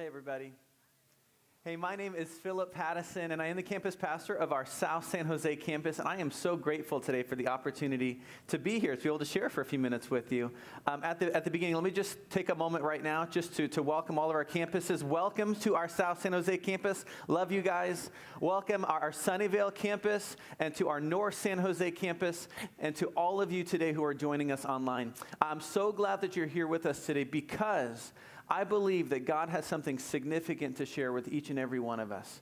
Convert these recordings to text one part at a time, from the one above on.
everybody. Hey, my name is Phillip Pattison, and I am the campus pastor of our South San Jose campus, and I am so grateful today for the opportunity to be here, to be able to share for a few minutes with you. At the beginning, let me just take a moment right now just to welcome all of our campuses. Welcome to our South San Jose campus. Love you guys. Welcome our Sunnyvale campus, and to our North San Jose campus, and to all of you today who are joining us online. I'm so glad that you're here with us today because I believe that God has something significant to share with each and every one of us.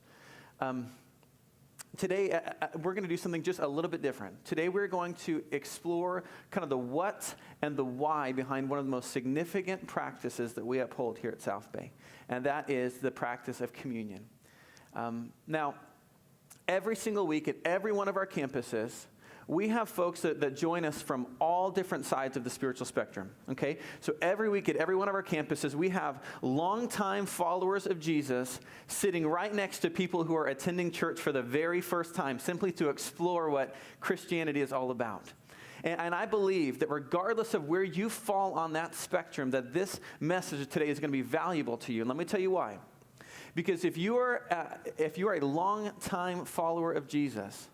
Today, we're going to do something just a little bit different. Today, we're going to explore kind of the what and the why behind one of the most significant practices that we uphold here at South Bay, and that is the practice of communion. Now, every single week at every one of our campuses, we have folks that join us from all different sides of the spiritual spectrum, okay? So every week at every one of our campuses, we have longtime followers of Jesus sitting right next to people who are attending church for the very first time, simply to explore what Christianity is all about. And I believe that regardless of where you fall on that spectrum, that this message today is going to be valuable to you. And let me tell you why. Because if you are a long-time follower of Jesus,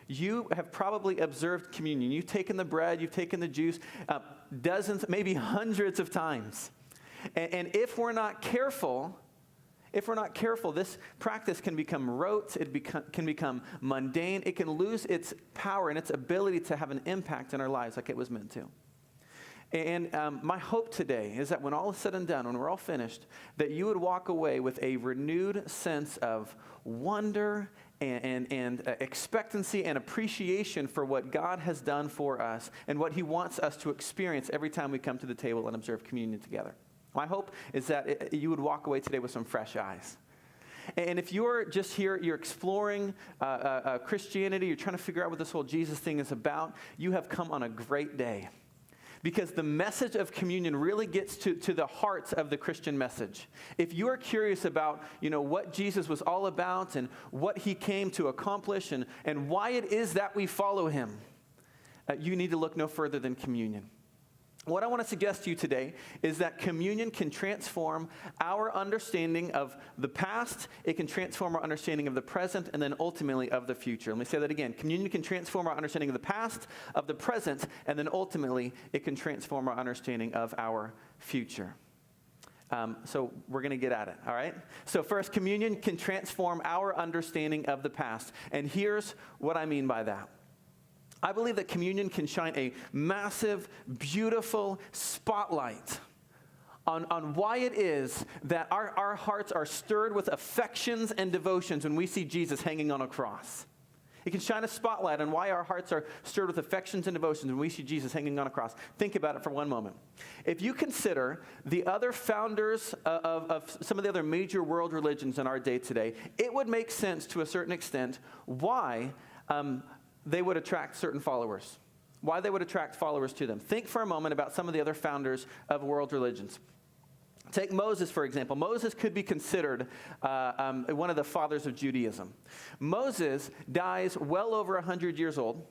you have probably observed communion. You've taken the bread, you've taken the juice dozens, maybe hundreds of times. And if we're not careful, this practice can become rote, can become mundane, it can lose its power and its ability to have an impact in our lives like it was meant to. And my hope today is that when all is said and done, when we're all finished, that you would walk away with a renewed sense of wonder and expectancy and appreciation for what God has done for us and what he wants us to experience every time we come to the table and observe communion together. My hope is that you would walk away today with some fresh eyes. And if you're just here, you're exploring Christianity, you're trying to figure out what this whole Jesus thing is about, you have come on a great day. Because the message of communion really gets to the heart of the Christian message. If you are curious about, what Jesus was all about and what he came to accomplish and why it is that we follow him, you need to look no further than communion. What I want to suggest to you today is that communion can transform our understanding of the past, it can transform our understanding of the present, and then ultimately of the future. Let me say that again. Communion can transform our understanding of the past, of the present, and then ultimately it can transform our understanding of our future. So we're going to get at it, all right? So first, communion can transform our understanding of the past. And here's what I mean by that. I believe that communion can shine a massive, beautiful spotlight on why it is that our hearts are stirred with affections and devotions when we see Jesus hanging on a cross. It can shine a spotlight on why our hearts are stirred with affections and devotions when we see Jesus hanging on a cross. Think about it for one moment. If you consider the other founders of some of the other major world religions in our day today, it would make sense to a certain extent why they would attract certain followers, why they would attract followers to them. Think for a moment about some of the other founders of world religions. Take Moses, for example. Moses could be considered one of the fathers of Judaism. Moses dies well over 100 years old.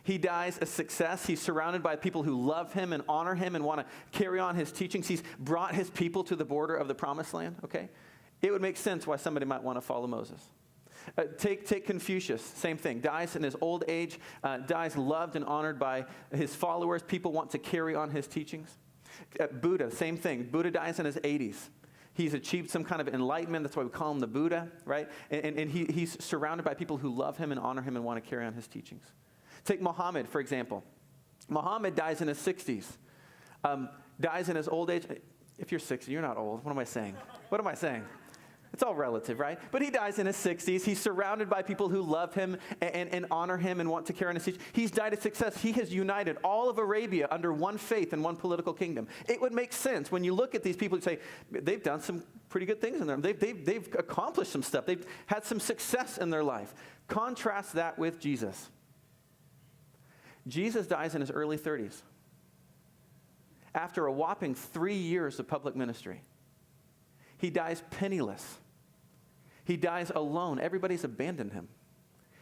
He dies a success. He's surrounded by people who love him and honor him and want to carry on his teachings. He's brought his people to the border of the promised land, okay? It would make sense why somebody might want to follow Moses. Take Confucius, same thing. Dies in his old age, dies loved and honored by his followers. People want to carry on his teachings. Buddha, same thing. Buddha dies in his 80s. He's achieved some kind of enlightenment. That's why we call him the Buddha, right? And he's surrounded by people who love him and honor him and want to carry on his teachings. Take Muhammad, for example. Muhammad dies in his 60s. Dies in his old age. If you're 60, you're not old. What am I saying? What am I saying? It's all relative, right? But he dies in his 60s. He's surrounded by people who love him and honor him and want to carry on his teaching. He's died a success. He has united all of Arabia under one faith and one political kingdom. It would make sense when you look at these people and say, they've done some pretty good things in their life. They've accomplished some stuff. They've had some success in their life. Contrast that with Jesus. Jesus dies in his early 30s after a whopping 3 years of public ministry. He dies penniless. He dies alone. Everybody's abandoned him.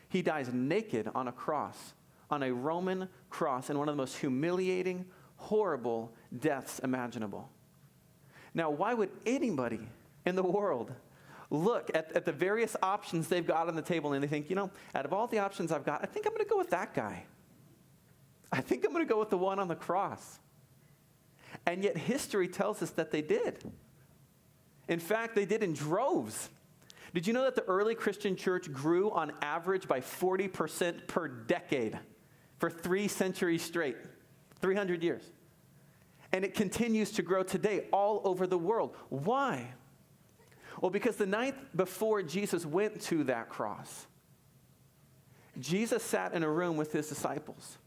He dies naked on a cross, on a Roman cross, in one of the most humiliating, horrible deaths imaginable. Now, why would anybody in the world look at the various options they've got on the table, and they think, out of all the options I've got, I think I'm going to go with that guy. I think I'm going to go with the one on the cross. And yet history tells us that they did. In fact, they did in droves. Did you know that the early Christian church grew on average by 40% per decade for 3 centuries straight, 300 years? And it continues to grow today all over the world. Why? Well, because the night before Jesus went to that cross, Jesus sat in a room with his disciples,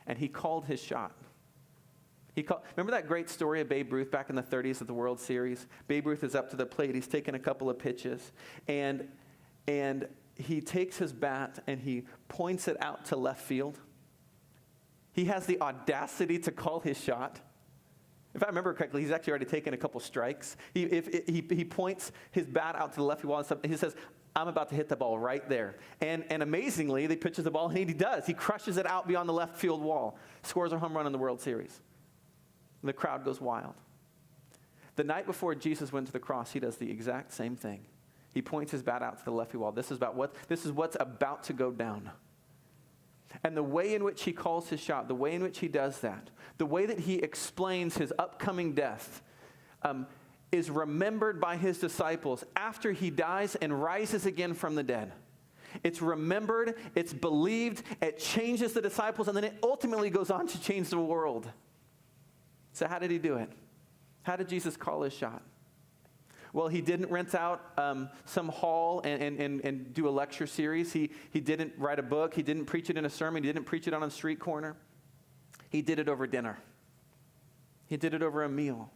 and he called his shot. Remember that great story of Babe Ruth back in the 30s of the World Series? Babe Ruth is up to the plate. He's taken a couple of pitches, and he takes his bat and he points it out to left field. He has the audacity to call his shot. If I remember correctly, he's actually already taken a couple strikes. He points his bat out to the left field, and he says, I'm about to hit the ball right there. And amazingly, he pitches the ball, and he does. He crushes it out beyond the left field wall, scores a home run in the World Series. And the crowd goes wild. The night before Jesus went to the cross, he does the exact same thing. He points his bat out to the left field wall. This is what's about to go down. And the way in which he calls his shot, the way in which he does that, the way that he explains his upcoming death, is remembered by his disciples after he dies and rises again from the dead. It's remembered, it's believed, it changes the disciples, and then it ultimately goes on to change the world. So how did he do it? How did Jesus call his shot? Well, he didn't rent out some hall and do a lecture series. He didn't write a book. He didn't preach it in a sermon. He didn't preach it on a street corner. He did it over dinner. He did it over a meal.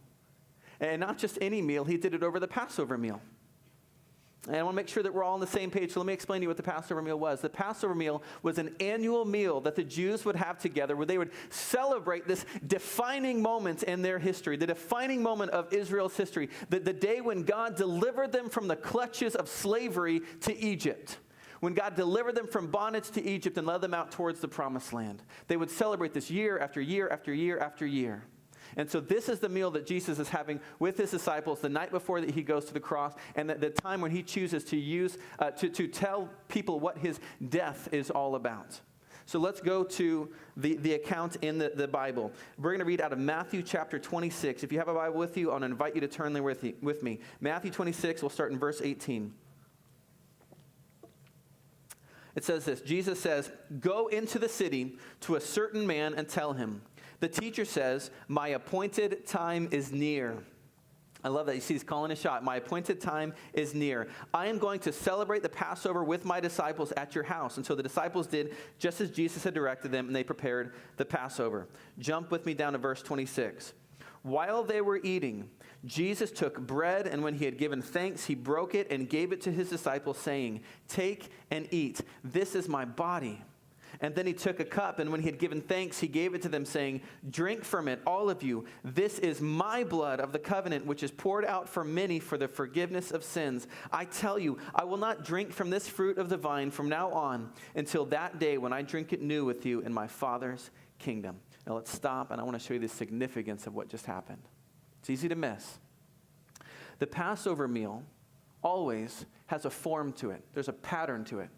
And not just any meal. He did it over the Passover meal. And I want to make sure that we're all on the same page, so let me explain to you what the Passover meal was. The Passover meal was an annual meal that the Jews would have together where they would celebrate this defining moment in their history, the defining moment of Israel's history, the day when God delivered them from the clutches of slavery to Egypt. When God delivered them from bondage to Egypt and led them out towards the promised land. They would celebrate this year after year after year after year. And so this is the meal that Jesus is having with his disciples the night before that he goes to the cross, and the time when he chooses to use to tell people what his death is all about. So let's go to the account in the Bible. We're going to read out of Matthew chapter 26. If you have a Bible with you, I want to invite you to turn there with me. Matthew 26, we'll start in verse 18. It says this, Jesus says, "Go into the city to a certain man and tell him, the teacher says, my appointed time is near." I love that. You see, he's calling a shot. My appointed time is near. I am going to celebrate the Passover with my disciples at your house. And so the disciples did just as Jesus had directed them, and they prepared the Passover. Jump with me down to verse 26. While they were eating, Jesus took bread, and when he had given thanks, he broke it and gave it to his disciples, saying, "Take and eat. This is my body." And then he took a cup, and when he had given thanks, he gave it to them, saying, "Drink from it, all of you. This is my blood of the covenant, which is poured out for many for the forgiveness of sins. I tell you, I will not drink from this fruit of the vine from now on until that day when I drink it new with you in my Father's kingdom." Now let's stop, and I want to show you the significance of what just happened. It's easy to miss. The Passover meal always has a form to it. There's a pattern to it.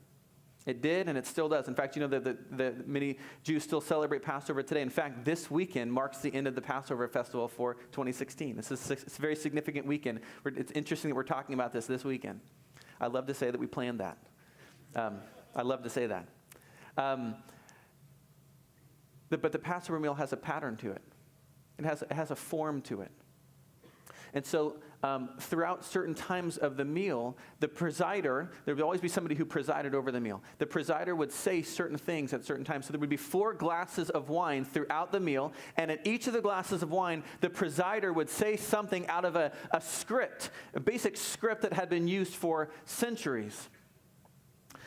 It did, and it still does. In fact, you know that many Jews still celebrate Passover today. In fact, this weekend marks the end of the Passover festival for 2016. It's a very significant weekend. It's interesting that we're talking about this weekend. I love to say that we planned that. I love to say that. But the Passover meal has a pattern to it. It has a form to it. And so throughout certain times of the meal, the presider, there would always be somebody who presided over the meal. The presider would say certain things at certain times. So there would be 4 glasses of wine throughout the meal. And at each of the glasses of wine, the presider would say something out of a script, a basic script that had been used for centuries.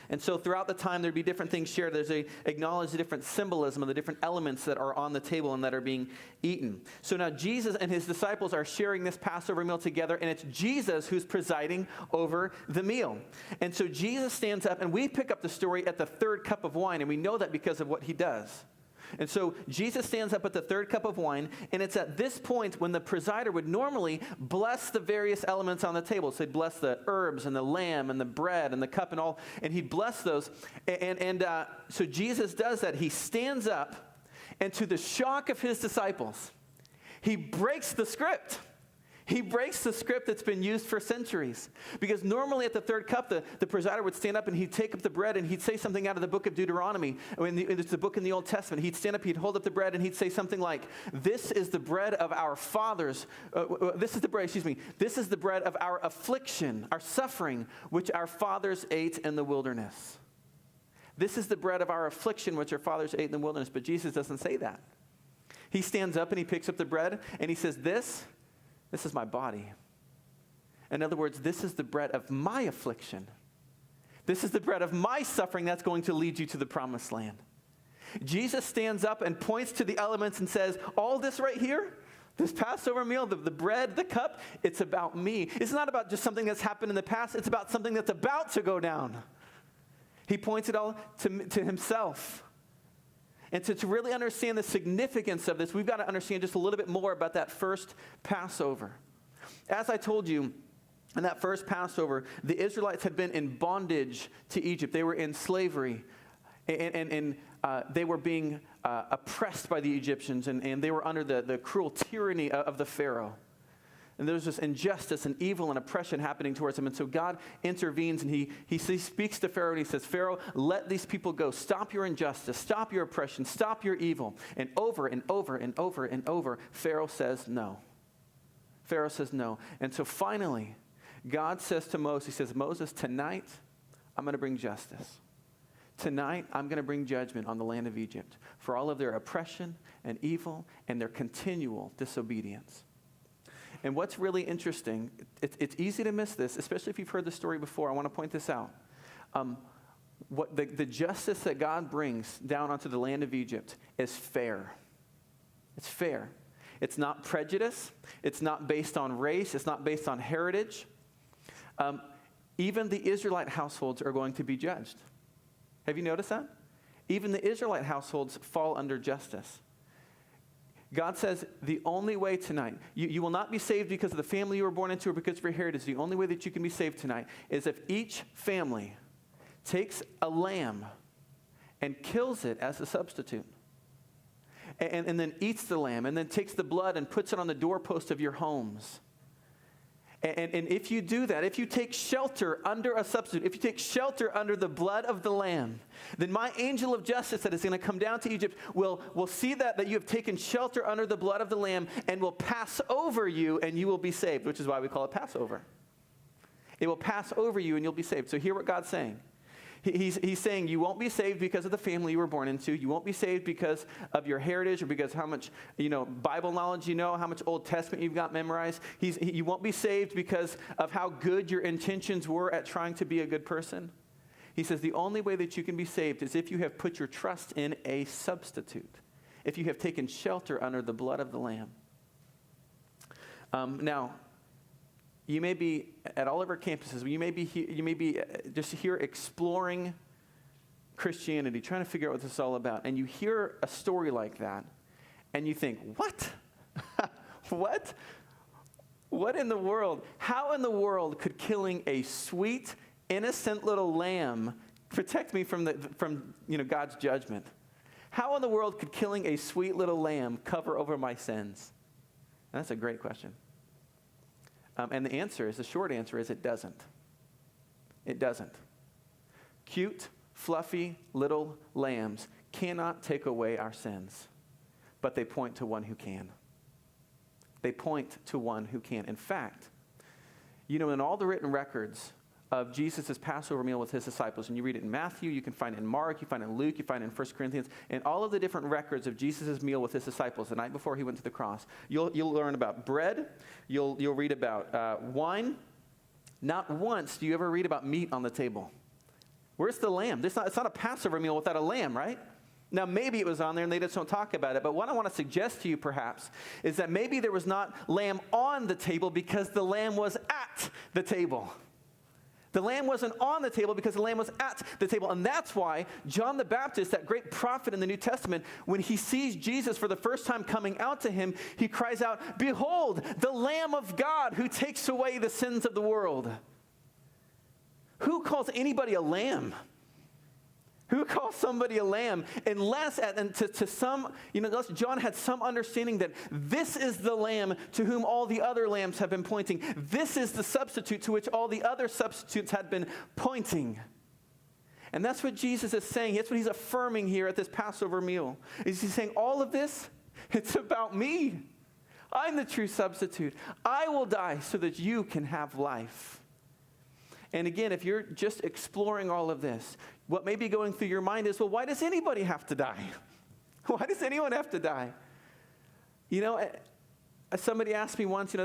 And so throughout the time, there'd be different things shared. There's acknowledge the different symbolism of the different elements that are on the table and that are being eaten. So now Jesus and his disciples are sharing this Passover meal together, and it's Jesus who's presiding over the meal. And so Jesus stands up, and we pick up the story at the 3rd cup of wine, and we know that because of what he does. And so Jesus stands up at the third cup of wine, and it's at this point when the presider would normally bless the various elements on the table. So he'd bless the herbs and the lamb and the bread and the cup and all, and he'd bless those. So Jesus does that. He stands up, and to the shock of his disciples, he breaks the script. He breaks the script that's been used for centuries. Because normally at the third cup, the presider would stand up and he'd take up the bread and he'd say something out of the book of Deuteronomy. It's the book in the Old Testament. He'd stand up, he'd hold up the bread, and he'd say something like, this is the bread of our fathers. This is the bread of our affliction, our suffering, which our fathers ate in the wilderness. This is the bread of our affliction, which our fathers ate in the wilderness. But Jesus doesn't say that. He stands up and he picks up the bread and he says, This is my body. In other words, this is the bread of my affliction. This is the bread of my suffering that's going to lead you to the promised land. Jesus stands up and points to the elements and says, all this right here, this Passover meal, the bread, the cup, it's about me. It's not about just something that's happened in the past. It's about something that's about to go down. He points it all to himself. And to really understand the significance of this, we've got to understand just a little bit more about that first Passover. As I told you, in that first Passover, the Israelites had been in bondage to Egypt. They were in slavery, and they were being oppressed by the Egyptians, and they were under the cruel tyranny of the Pharaoh. And there's this injustice and evil and oppression happening towards them. And so God intervenes and he speaks to Pharaoh and he says, Pharaoh, let these people go. Stop your injustice. Stop your oppression. Stop your evil. And over and over and over and over, Pharaoh says no. Pharaoh says no. And so finally, God says to Moses, he says, Moses, tonight I'm going to bring justice. Tonight I'm going to bring judgment on the land of Egypt for all of their oppression and evil and their continual disobedience. And what's really interesting, it's easy to miss this, especially if you've heard the story before. I want to point this out. What the justice that God brings down onto the land of Egypt is fair. It's fair. It's not prejudice. It's not based on race. It's not based on heritage. Even the Israelite households are going to be judged. Have you noticed that? Even the Israelite households fall under justice. God says the only way tonight, you will not be saved because of the family you were born into or because of your heritage. The only way that you can be saved tonight is if each family takes a lamb and kills it as a substitute. And then eats the lamb and then takes the blood and puts it on the doorpost of your homes. And if you do that, if you take shelter under a substitute, if you take shelter under the blood of the lamb, then my angel of justice that is going to come down to Egypt will see that you have taken shelter under the blood of the lamb and will pass over you and you will be saved, which is why we call it Passover. It will pass over you and you'll be saved. So hear what God's saying. He's saying you won't be saved because of the family you were born into. You won't be saved because of your heritage or because how much Bible knowledge you know, how much Old Testament you've got memorized. You won't be saved because of how good your intentions were at trying to be a good person. He says the only way that you can be saved is if you have put your trust in a substitute, if you have taken shelter under the blood of the Lamb. Now, you may be at all of our campuses. You may be just here exploring Christianity, trying to figure out what this is all about. And you hear a story like that, and you think, what? What? What in the world? How in the world could killing a sweet, innocent little lamb protect me from God's judgment? How in the world could killing a sweet little lamb cover over my sins? And that's a great question. And the short answer is it doesn't. It doesn't. Cute, fluffy little lambs cannot take away our sins, but they point to one who can. They point to one who can. In fact, in all the written records of Jesus' Passover meal with his disciples, and you read it in Matthew, you can find it in Mark, you find it in Luke, you find it in 1 Corinthians, and all of the different records of Jesus' meal with his disciples the night before he went to the cross. You'll learn about bread, you'll read about wine. Not once do you ever read about meat on the table. Where's the lamb? It's not a Passover meal without a lamb, right? Now, maybe it was on there and they just don't talk about it, but what I want to suggest to you perhaps is that maybe there was not lamb on the table because the lamb was at the table. The lamb wasn't on the table because the lamb was at the table. And that's why John the Baptist, that great prophet in the New Testament, when he sees Jesus for the first time coming out to him, he cries out, "Behold, the Lamb of God who takes away the sins of the world." Who calls anybody a lamb? Who calls somebody a lamb? Unless John had some understanding that this is the lamb to whom all the other lambs have been pointing. This is the substitute to which all the other substitutes had been pointing. And that's what Jesus is saying. That's what he's affirming here at this Passover meal. He's saying all of this, it's about me. I'm the true substitute. I will die so that you can have life. And again, if you're just exploring all of this, what may be going through your mind is, well, why does anybody have to die? Why does anyone have to die? Somebody asked me once,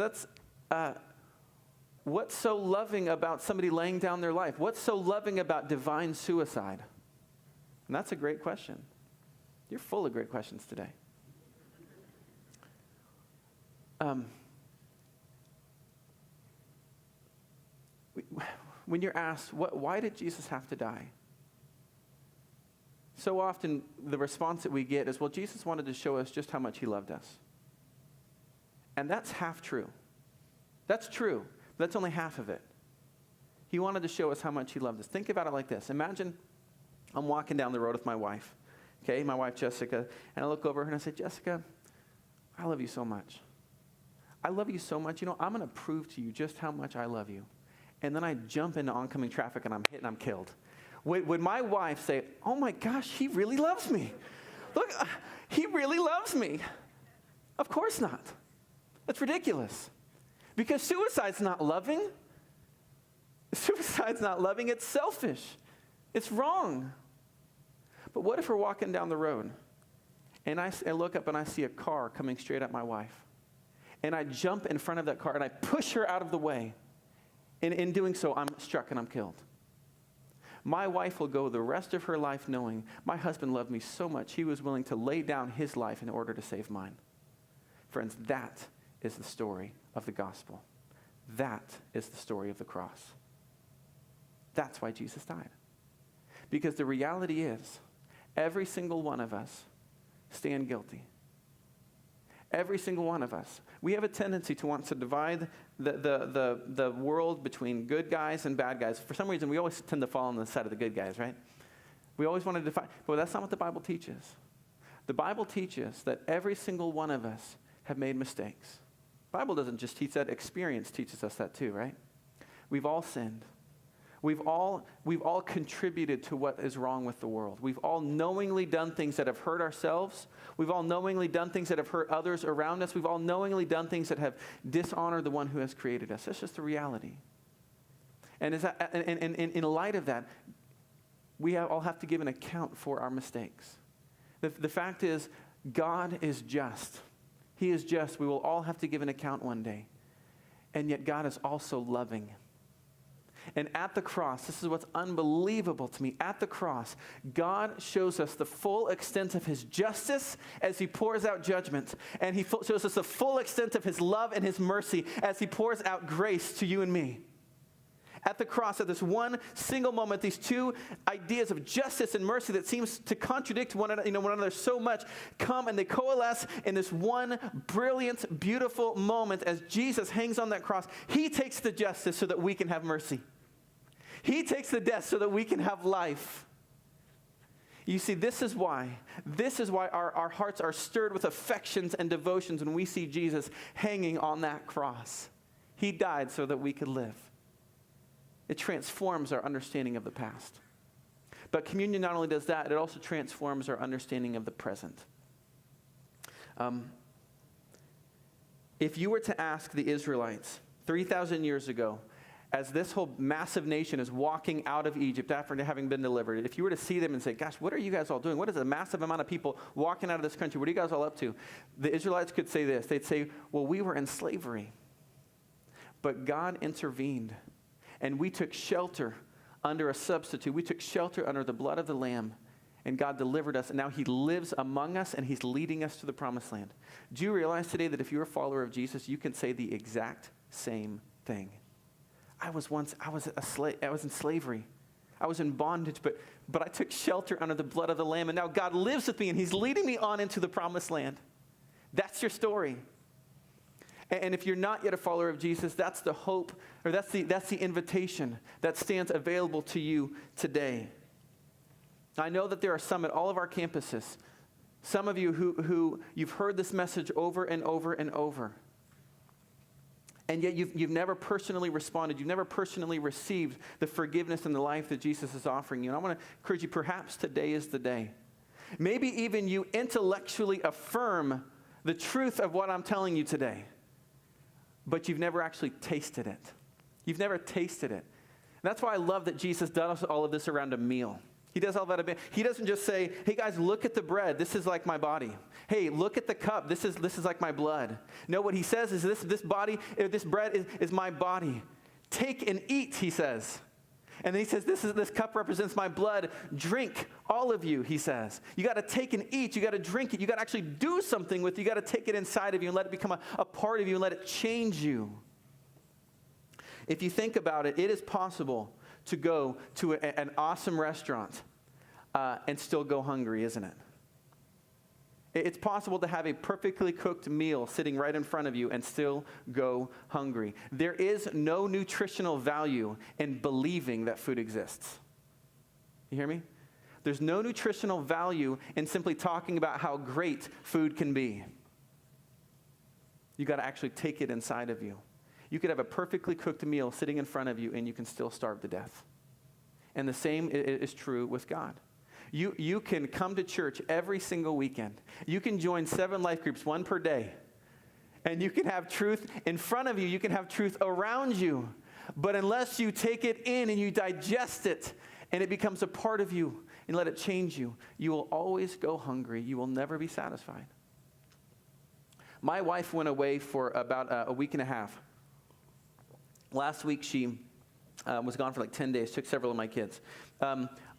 what's so loving about somebody laying down their life? What's so loving about divine suicide? And that's a great question. You're full of great questions today. When you're asked, why did Jesus have to die? So often the response that we get is, well, Jesus wanted to show us just how much he loved us. And that's half true. That's true. But that's only half of it. He wanted to show us how much he loved us. Think about it like this. Imagine I'm walking down the road with my wife, okay, my wife Jessica, and I look over her and I say, "Jessica, I love you so much. I love you so much. I'm going to prove to you just how much I love you." And then I jump into oncoming traffic and I'm hit and I'm killed. Would my wife say, "Oh my gosh, he really loves me. Look, he really loves me"? Of course not. That's ridiculous. Because suicide's not loving. Suicide's not loving, it's selfish. It's wrong. But what if we're walking down the road and I look up and I see a car coming straight at my wife, and I jump in front of that car and I push her out of the way, and in doing so, I'm struck and I'm killed. My wife will go the rest of her life knowing my husband loved me so much, he was willing to lay down his life in order to save mine. Friends, that is the story of the gospel. That is the story of the cross. That's why Jesus died. Because the reality is, every single one of us stand guilty. Every single one of us. We have a tendency to want to divide the world between good guys and bad guys. For some reason, we always tend to fall on the side of the good guys, right? We always want to define, but that's not what the Bible teaches. The Bible teaches that every single one of us have made mistakes. The Bible doesn't just teach that, experience teaches us that too, right? We've all sinned. We've all contributed to what is wrong with the world. We've all knowingly done things that have hurt ourselves. We've all knowingly done things that have hurt others around us. We've all knowingly done things that have dishonored the one who has created us. That's just the reality. And in light of that, we all have to give an account for our mistakes. The fact is, God is just. He is just. We will all have to give an account one day. And yet God is also loving. And at the cross, this is what's unbelievable to me. At the cross, God shows us the full extent of his justice as he pours out judgment. And he shows us the full extent of his love and his mercy as he pours out grace to you and me. At the cross, at this one single moment, these two ideas of justice and mercy that seems to contradict one another so much come and they coalesce in this one brilliant, beautiful moment as Jesus hangs on that cross. He takes the justice so that we can have mercy. He takes the death so that we can have life. You see, this is why our hearts are stirred with affections and devotions when we see Jesus hanging on that cross. He died so that we could live. It transforms our understanding of the past. But communion not only does that, it also transforms our understanding of the present. If you were to ask the Israelites 3,000 years ago, as this whole massive nation is walking out of Egypt after having been delivered, if you were to see them and say, gosh, what are you guys all doing? What is a massive amount of people walking out of this country? What are you guys all up to? The Israelites could say this. They'd say, well, we were in slavery, but God intervened, and we took shelter under a substitute. We took shelter under the blood of the Lamb, and God delivered us, and now he lives among us, and he's leading us to the promised land. Do you realize today that if you're a follower of Jesus, you can say the exact same thing? I was a slave. I was in slavery. I was in bondage, but I took shelter under the blood of the Lamb, and now God lives with me, and he's leading me on into the promised land. That's your story. And if you're not yet a follower of Jesus, that's the hope, or that's the invitation that stands available to you today. I know that there are some at all of our campuses, some of you who you've heard this message over and over and over. And yet you've never personally responded. You've never personally received the forgiveness and the life that Jesus is offering you. And I want to encourage you, perhaps today is the day. Maybe even you intellectually affirm the truth of what I'm telling you today, but you've never actually tasted it. You've never tasted it. And that's why I love that Jesus does all of this around a meal. He does all that a bit. He doesn't just say, hey guys, look at the bread. This is like my body. Hey, look at the cup. This is like my blood. No, what he says is this bread is my body. Take and eat, he says. And then he says, this cup represents my blood. Drink, all of you, he says. You got to take and eat. You got to drink it. You got to actually do something with it. You got to take it inside of you and let it become a part of you and let it change you. If you think about it, it is possible to go to an awesome restaurant and still go hungry, isn't it? It's possible to have a perfectly cooked meal sitting right in front of you and still go hungry. There is no nutritional value in believing that food exists. You hear me? There's no nutritional value in simply talking about how great food can be. You got to actually take it inside of you. You could have a perfectly cooked meal sitting in front of you and you can still starve to death. And the same is true with God. You can come to church every single weekend. You can join 7 life groups, 1 per day. And you can have truth in front of you. You can have truth around you. But unless you take it in and you digest it and it becomes a part of you and let it change you, you will always go hungry. You will never be satisfied. My wife went away for about a week and a half. Last week she was gone for like 10 days, took several of my kids.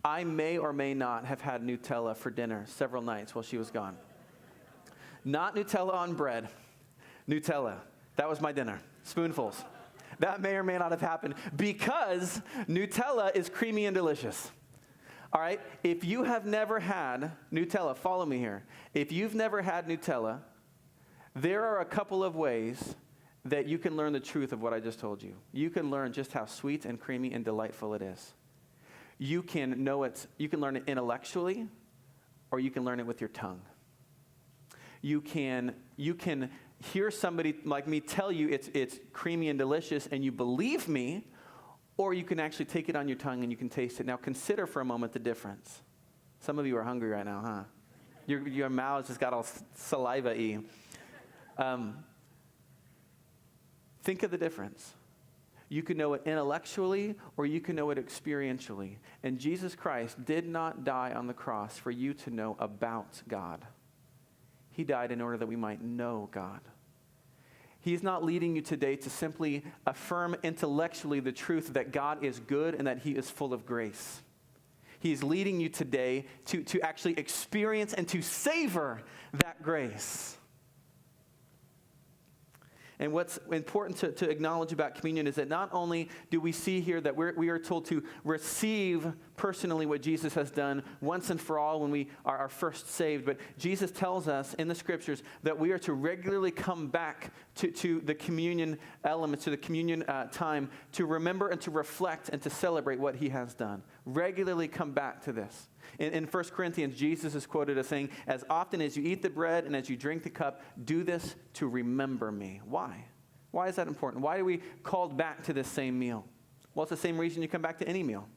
I may or may not have had Nutella for dinner several nights while she was gone. Not Nutella on bread. Nutella. That was my dinner. Spoonfuls. That may or may not have happened because Nutella is creamy and delicious. All right? If you have never had Nutella, follow me here. If you've never had Nutella, there are a couple of ways that you can learn the truth of what I just told you. You can learn just how sweet and creamy and delightful it is. You can learn it intellectually, or you can learn it with your tongue. You can hear somebody like me tell you it's creamy and delicious, and you believe me, or you can actually take it on your tongue and you can taste it. Now consider for a moment the difference. Some of you are hungry right now, huh? Your mouths just got all saliva-y. Think of the difference. You can know it intellectually or you can know it experientially. And Jesus Christ did not die on the cross for you to know about God. He died in order that we might know God. He's not leading you today to simply affirm intellectually the truth that God is good and that he is full of grace. He's leading you today to actually experience and to savor that grace. And what's important to acknowledge about communion is that not only do we see here that we are told to receive personally what Jesus has done once and for all when we are first saved, but Jesus tells us in the scriptures that we are to regularly come back to the communion elements, to the communion time, to remember and to reflect and to celebrate what he has done. Regularly come back to this. In 1 Corinthians, Jesus is quoted as saying, as often as you eat the bread and as you drink the cup, do this to remember me. Why? Why is that important? Why are we called back to this same meal? Well, it's the same reason you come back to any meal.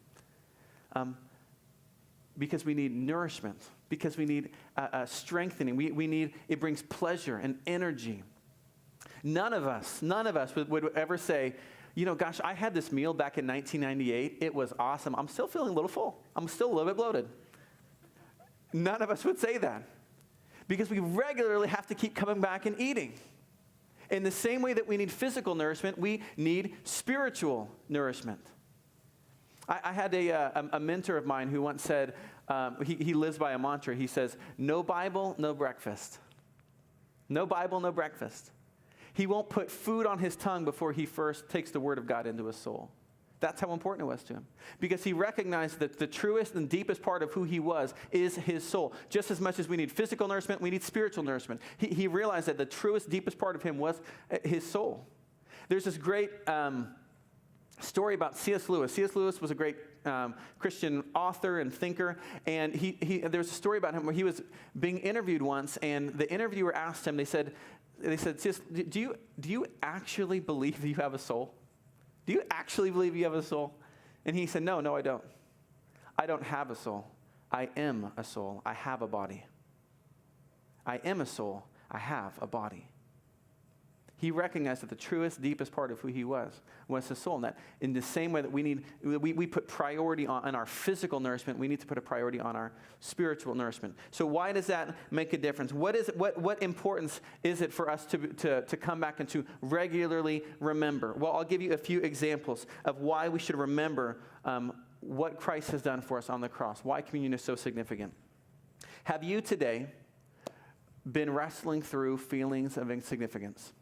Because we need nourishment. Because we need strengthening. We need, it brings pleasure and energy. None of us would ever say, you know, gosh, I had this meal back in 1998. It was awesome. I'm still feeling a little full. I'm still a little bit bloated. None of us would say that because we regularly have to keep coming back and eating. In the same way that we need physical nourishment, we need spiritual nourishment. I had a mentor of mine who once said, he lives by a mantra. He says, no Bible, no breakfast. No Bible, no breakfast. He won't put food on his tongue before he first takes the word of God into his soul. That's how important it was to him. Because he recognized that the truest and deepest part of who he was is his soul. Just as much as we need physical nourishment, we need spiritual nourishment. He realized that the truest, deepest part of him was his soul. There's this great story about C.S. Lewis. C.S. Lewis was a great Christian author and thinker, and there's a story about him where he was being interviewed once, and the interviewer asked him, they said, C.S., do you actually believe that you have a soul? Do you actually believe you have a soul? And he said, no, I don't. I don't have a soul. I am a soul. I have a body. I am a soul. I have a body. He recognized that the truest, deepest part of who he was his soul. And that in the same way that we put priority on our physical nourishment, we need to put a priority on our spiritual nourishment. So why does that make a difference? What importance is it for us to come back and to regularly remember? Well, I'll give you a few examples of why we should remember what Christ has done for us on the cross, why communion is so significant. Have you today been wrestling through feelings of insignificance?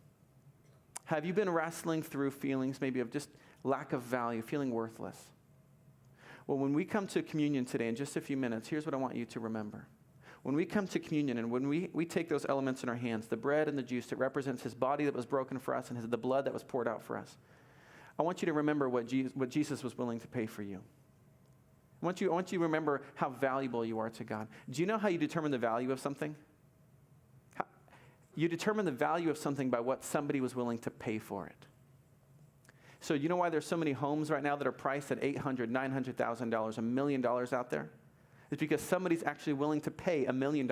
Have you been wrestling through feelings maybe of just lack of value, feeling worthless? Well, when we come to communion today in just a few minutes, here's what I want you to remember. When we come to communion and when we take those elements in our hands, the bread and the juice that represents his body that was broken for us and the blood that was poured out for us, I want you to remember what Jesus was willing to pay for you. I want you to remember how valuable you are to God. Do you know how you determine the value of something? You determine the value of something by what somebody was willing to pay for it. So you know why there's so many homes right now that are priced at $800,000, $900,000, $1 million out there? It's because somebody's actually willing to pay $1 million.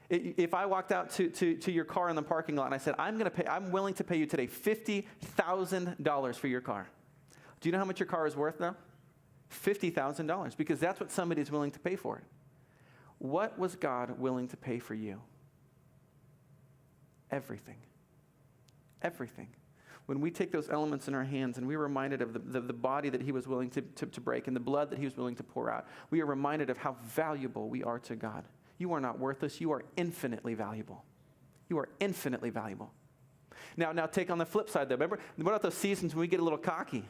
If I walked out to your car in the parking lot and I said, I'm willing to pay you today $50,000 for your car. Do you know how much your car is worth now? $50,000, because that's what somebody's willing to pay for it. What was God willing to pay for you? Everything. Everything. When we take those elements in our hands and we're reminded of the body that he was willing to break and the blood that he was willing to pour out, we are reminded of how valuable we are to God. You are not worthless. You are infinitely valuable. You are infinitely valuable. Now take on the flip side though. Remember, what about those seasons when we get a little cocky?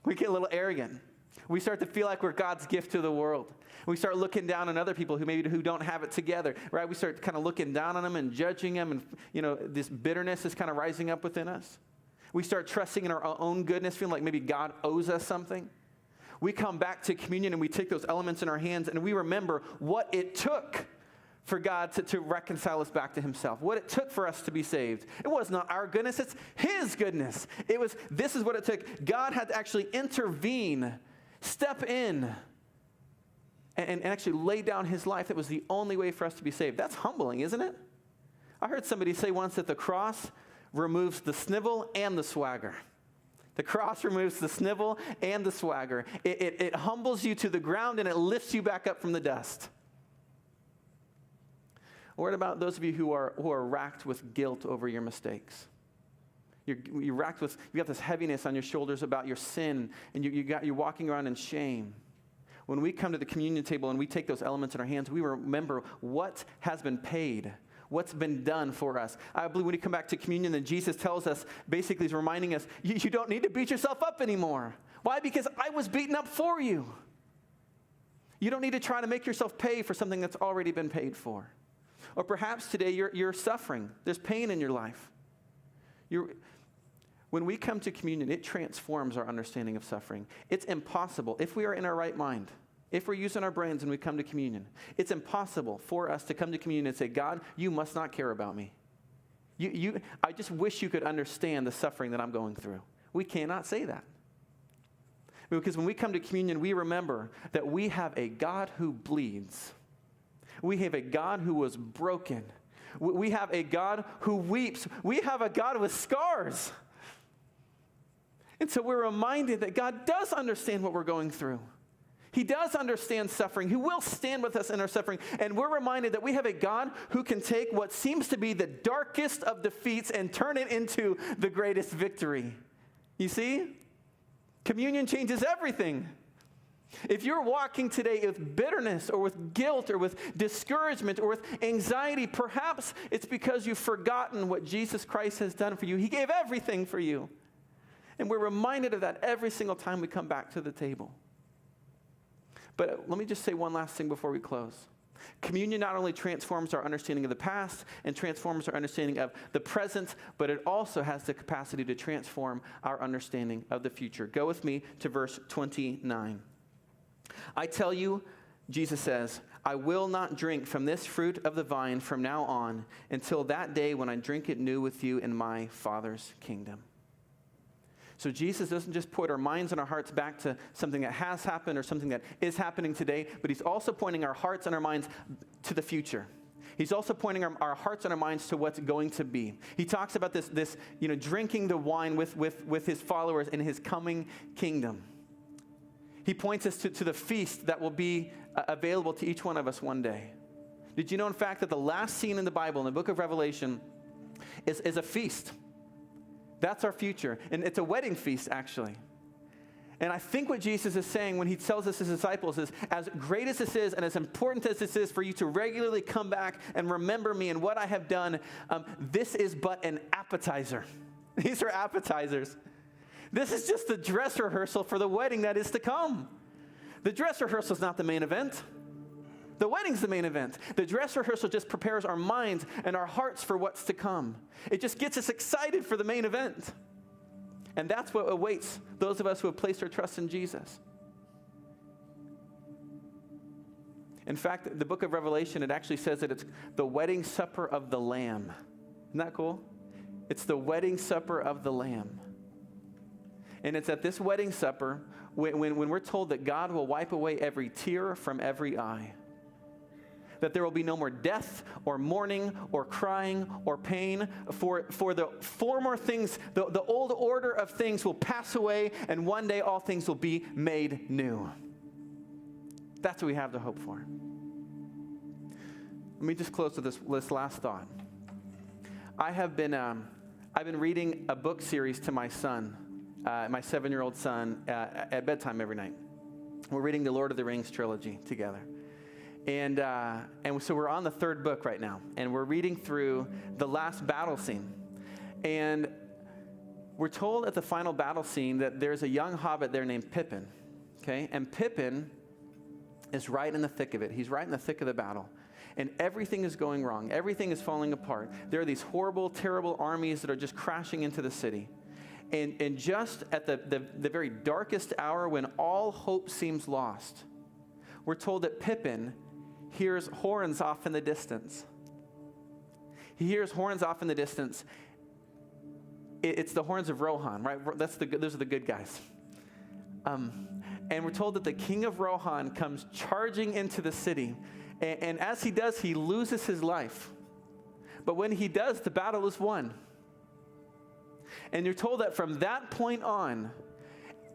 We get a little arrogant. We start to feel like we're God's gift to the world. We start looking down on other people who don't have it together, right? We start kind of looking down on them and judging them, and this bitterness is kind of rising up within us. We start trusting in our own goodness, feeling like maybe God owes us something. We come back to communion and we take those elements in our hands and we remember what it took for God to reconcile us back to himself, what it took for us to be saved. It was not our goodness, it's his goodness. This is what it took. God had to actually intervene, step in, and actually lay down his life. That was the only way for us to be saved. That's humbling, isn't it? I heard somebody say once that the cross removes the snivel and the swagger. The cross removes the snivel and the swagger. It humbles you to the ground and it lifts you back up from the dust. What about those of you who are racked with guilt over your mistakes? You're racked with, you got this heaviness on your shoulders about your sin, and you're walking around in shame. When we come to the communion table and we take those elements in our hands, we remember what has been paid, what's been done for us. I believe when we come back to communion, then Jesus tells us, basically he's reminding us, you don't need to beat yourself up anymore. Why? Because I was beaten up for you. You don't need to try to make yourself pay for something that's already been paid for. Or perhaps today you're suffering. There's pain in your life. When we come to communion, it transforms our understanding of suffering. It's impossible, if we are in our right mind, if we're using our brains and we come to communion, it's impossible for us to come to communion and say, God, you must not care about me. I just wish you could understand the suffering that I'm going through. We cannot say that. Because when we come to communion, we remember that we have a God who bleeds. We have a God who was broken. We have a God who weeps. We have a God with scars. And so we're reminded that God does understand what we're going through. He does understand suffering. He will stand with us in our suffering. And we're reminded that we have a God who can take what seems to be the darkest of defeats and turn it into the greatest victory. You see? Communion changes everything. If you're walking today with bitterness or with guilt or with discouragement or with anxiety, perhaps it's because you've forgotten what Jesus Christ has done for you. He gave everything for you. And we're reminded of that every single time we come back to the table. But let me just say one last thing before we close. Communion not only transforms our understanding of the past and transforms our understanding of the present, but it also has the capacity to transform our understanding of the future. Go with me to verse 29. I tell you, Jesus says, I will not drink from this fruit of the vine from now on until that day when I drink it new with you in my Father's kingdom. So Jesus doesn't just point our minds and our hearts back to something that has happened or something that is happening today, but he's also pointing our hearts and our minds to the future. He's also pointing our hearts and our minds to what's going to be. He talks about this drinking the wine with his followers in his coming kingdom. He points us to the feast that will be available to each one of us one day. Did you know, in fact, that the last scene in the Bible, in the book of Revelation, is a feast? That's our future. And it's a wedding feast, actually. And I think what Jesus is saying when he tells us his disciples is, as great as this is and as important as this is for you to regularly come back and remember me and what I have done, this is but an appetizer. These are appetizers. This is just the dress rehearsal for the wedding that is to come. The dress rehearsal is not the main event. The wedding's the main event. The dress rehearsal just prepares our minds and our hearts for what's to come. It just gets us excited for the main event. And that's what awaits those of us who have placed our trust in Jesus. In fact, the book of Revelation, it actually says that it's the wedding supper of the Lamb. Isn't that cool? It's the wedding supper of the Lamb. And it's at this wedding supper when we're told that God will wipe away every tear from every eye. That there will be no more death or mourning or crying or pain. For the former things, the old order of things will pass away, and one day all things will be made new. That's what we have to hope for. Let me just close with this last thought. I've been reading a book series to my son, my 7-year-old son, at bedtime every night. We're reading the Lord of the Rings trilogy together. And so we're on the 3rd book right now, and we're reading through the last battle scene. And we're told at the final battle scene that there's a young hobbit there named Pippin, okay? And Pippin is right in the thick of it. He's right in the thick of the battle. And everything is going wrong. Everything is falling apart. There are these horrible, terrible armies that are just crashing into the city. And just at the very darkest hour when all hope seems lost, we're told that Pippin hears horns off in the distance. He hears horns off in the distance. It's the horns of Rohan, right? Those are the good guys. And we're told that the king of Rohan comes charging into the city. And as he does, he loses his life. But when he does, the battle is won. And you're told that from that point on,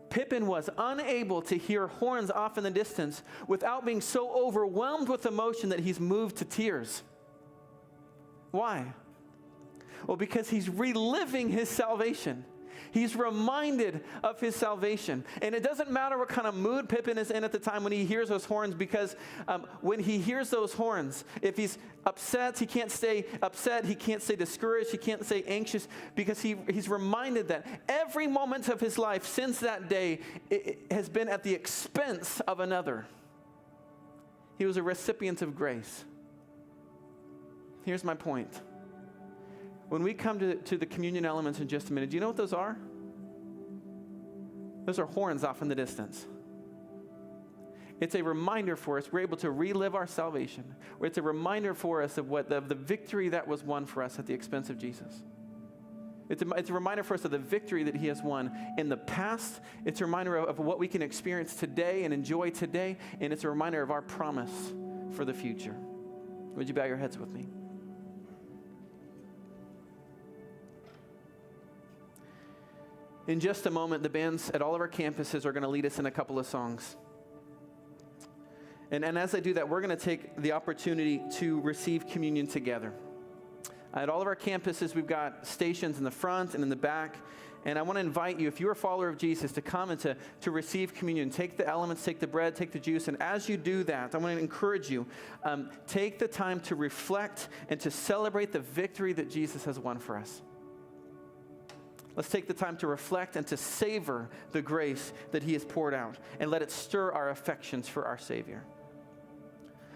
Pippin was unable to hear horns off in the distance without being so overwhelmed with emotion that he's moved to tears. Why? Well, because he's reliving his salvation. He's reminded of his salvation. And it doesn't matter what kind of mood Pippin is in at the time when he hears those horns, because when he hears those horns, if he's upset, he can't stay upset, he can't stay discouraged, he can't stay anxious, because he's reminded that every moment of his life since that day it has been at the expense of another. He was a recipient of grace. Here's my point. When we come to the communion elements in just a minute, do you know what those are? Those are horns off in the distance. It's a reminder for us. We're able to relive our salvation. It's a reminder for us of the victory that was won for us at the expense of Jesus. It's a reminder for us of the victory that he has won in the past. It's a reminder of what we can experience today and enjoy today. And it's a reminder of our promise for the future. Would you bow your heads with me? In just a moment, the bands at all of our campuses are going to lead us in a couple of songs. And as I do that, we're going to take the opportunity to receive communion together. At all of our campuses, we've got stations in the front and in the back. And I want to invite you, if you're a follower of Jesus, to come and to receive communion. Take the elements, take the bread, take the juice. And as you do that, I want to encourage you, take the time to reflect and to celebrate the victory that Jesus has won for us. Let's take the time to reflect and to savor the grace that he has poured out and let it stir our affections for our Savior.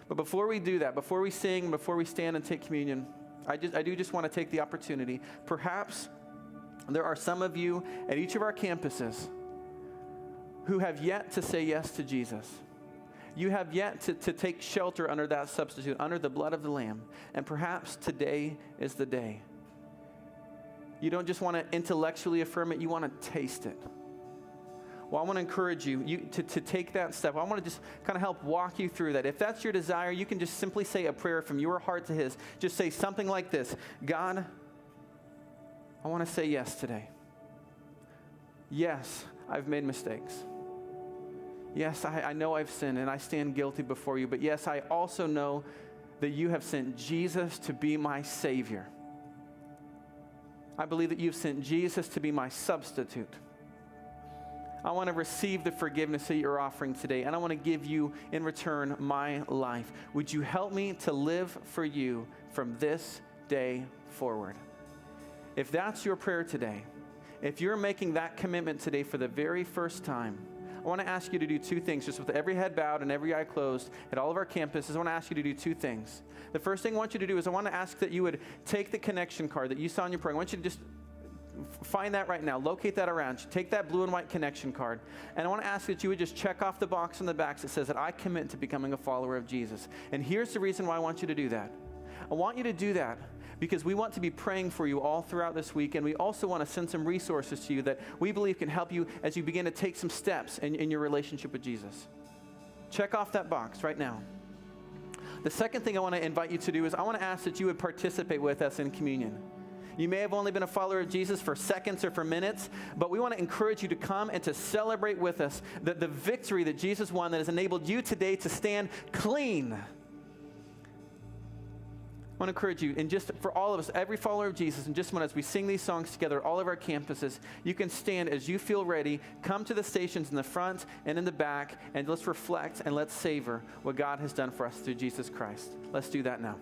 But before we do that, before we sing, before we stand and take communion, I do just want to take the opportunity. Perhaps there are some of you at each of our campuses who have yet to say yes to Jesus. You have yet to take shelter under that substitute, under the blood of the Lamb. And perhaps today is the day. You don't just want to intellectually affirm it, you want to taste it. Well, I want to encourage you to take that step. I want to just kind of help walk you through that. If that's your desire, you can just simply say a prayer from your heart to his. Just say something like this: God, I want to say yes today. Yes, I've made mistakes. Yes, I know I've sinned and I stand guilty before you. But yes, I also know that you have sent Jesus to be my Savior. I believe that you've sent Jesus to be my substitute. I want to receive the forgiveness that you're offering today, and I want to give you in return my life. Would you help me to live for you from this day forward? If that's your prayer today, if you're making that commitment today for the very first time, I want to ask you to do two things, just with every head bowed and every eye closed at all of our campuses. I want to ask you to do two things. The first thing I want you to do is I want to ask that you would take the connection card that you saw in your prayer. I want you to just find that right now. Locate that around you. Take that blue and white connection card. And I want to ask that you would just check off the box on the back that says that I commit to becoming a follower of Jesus. And here's the reason why I want you to do that. I want you to do that because we want to be praying for you all throughout this week, and we also want to send some resources to you that we believe can help you as you begin to take some steps in your relationship with Jesus. Check off that box right now. The second thing I want to invite you to do is I want to ask that you would participate with us in communion. You may have only been a follower of Jesus for seconds or for minutes, but we want to encourage you to come and to celebrate with us the victory that Jesus won that has enabled you today to stand clean. I want to encourage you, and just for all of us, every follower of Jesus, and just as we sing these songs together at all of our campuses, you can stand as you feel ready, come to the stations in the front and in the back, and let's reflect and let's savor what God has done for us through Jesus Christ. Let's do that now.